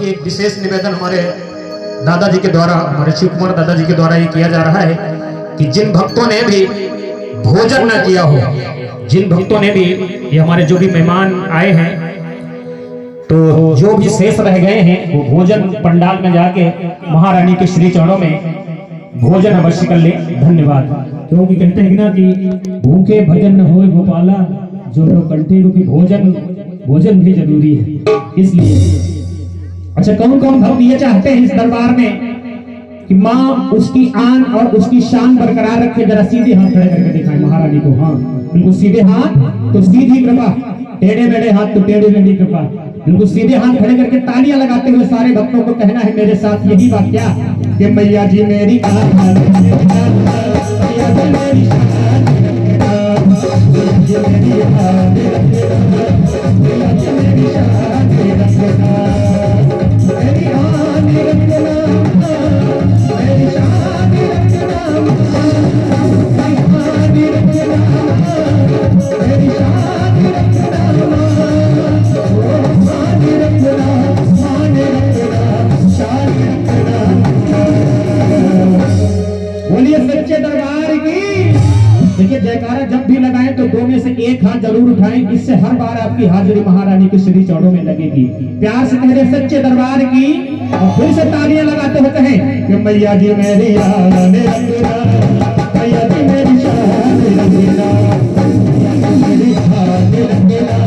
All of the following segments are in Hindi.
एक विशेष निवेदन हमारे दादाजी के द्वारा, हमारे शिव कुमार दादाजी के द्वारा ये किया जा रहा है कि जिन भक्तों ने भी भोजन न किया हो, जिन भक्तों ने भी, ये हमारे जो भी मेहमान आए हैं, तो जो भी शेष रह गए हैं वो भोजन पंडाल में जाके महारानी के श्री चरणों में भोजन अवश्य कर ले। धन्यवाद। क्योंकि कहते हैं ना कि भूखे भजन न होए गोपाला, जो लोग कंठे, क्योंकि भोजन भी जरूरी है। इसलिए अच्छा, कौन कौन भक्त ये चाहते हैं इस दरबार में कि माँ उसकी आन और उसकी शान बरकरार रखे? जरा सीधे हाथ खड़े करके दिखाएं महारानी को। हाँ बिल्कुल सीधे हाथ तो सीधी कृपा, टेढ़े मेढ़े हाथ तो टेढ़े मेढ़ी कृपा। बिल्कुल सीधे हाथ खड़े करके तालियां लगाते हुए सारे भक्तों को कहना है मेरे साथ यही वाक्या कि मैया जी मेरी सच्चे दरबार की। देखिए जयकारा जब भी लगाएं तो दो में से एक हाथ जरूर उठाएं, इससे हर बार आपकी हाजिरी महारानी के श्री चरणों में लगेगी। प्यार से कह रहे सच्चे दरबार की, और फिर से तालियां लगाते हुए कहें कि मैया जी मेरी आने रंगना, मैया जी मेरी शान रंगना, मेरी आने रंगना,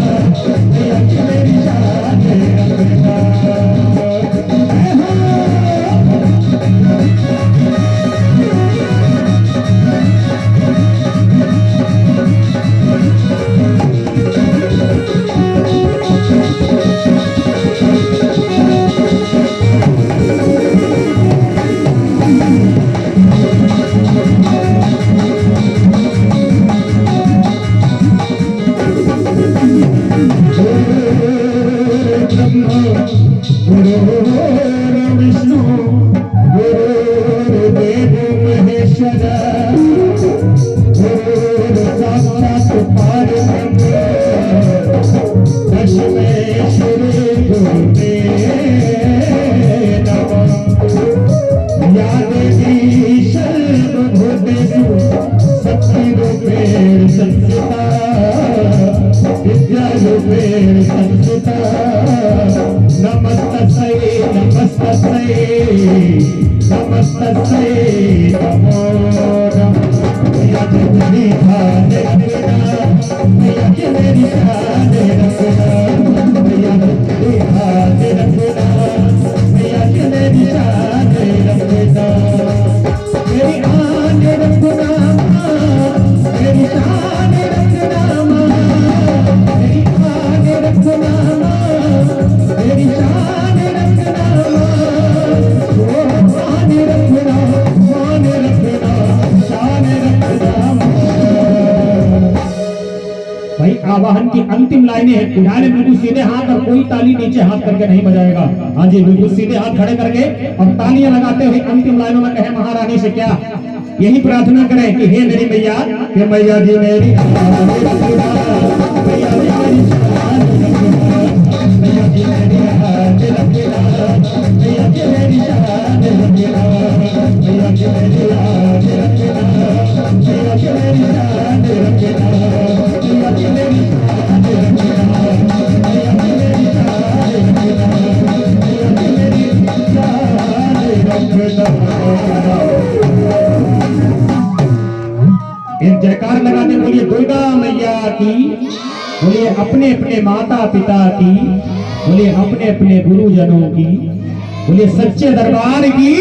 मैया जी मेरी शान रंगना। विष्णु गुरुदेव महेश्वर, गुरु साक्षात परब्रह्म, दशमेश्वरी गुरुदेव नमः। या देवी सर्वभूतेषु शक्तिरूपेण संस्थिता, विद्यारूपेण संस्थिता। नमस्तस्यै नमस्तस्यै नमस्तस्यै नमो नमः। मैया जी मेरी शान रंगना, मैया जी मेरी शान रंगना, मैया जी मेरी शान रंगना, मैया जी मेरी शान रंगना, मेरी आन रंगना, मेरी शान रंगना, मेरी आन रंगना, मेरी शान रखना, वो मान रखना, मान रखना, शान रखना। भाई आवाहन की अंतिम लाइनें हैं, उठाने बिल्कुल सीधे हाथ और कोई ताली नीचे हाथ करके नहीं बजाएगा। हाँ जी बिल्कुल सीधे हाथ खड़े करके और तालियां लगाते हुए अंतिम लाइनों में कहे महारानी से क्या यही प्रार्थना करें कि हे मेरी मैया, कि मैया जी मेरी एक जयकार लगाते बोलिए दुर्गा मैया की, बोलिए अपने अपने माता पिता की, बोलिए अपने अपने गुरुजनों की, बोलिए सच्चे दरबार की।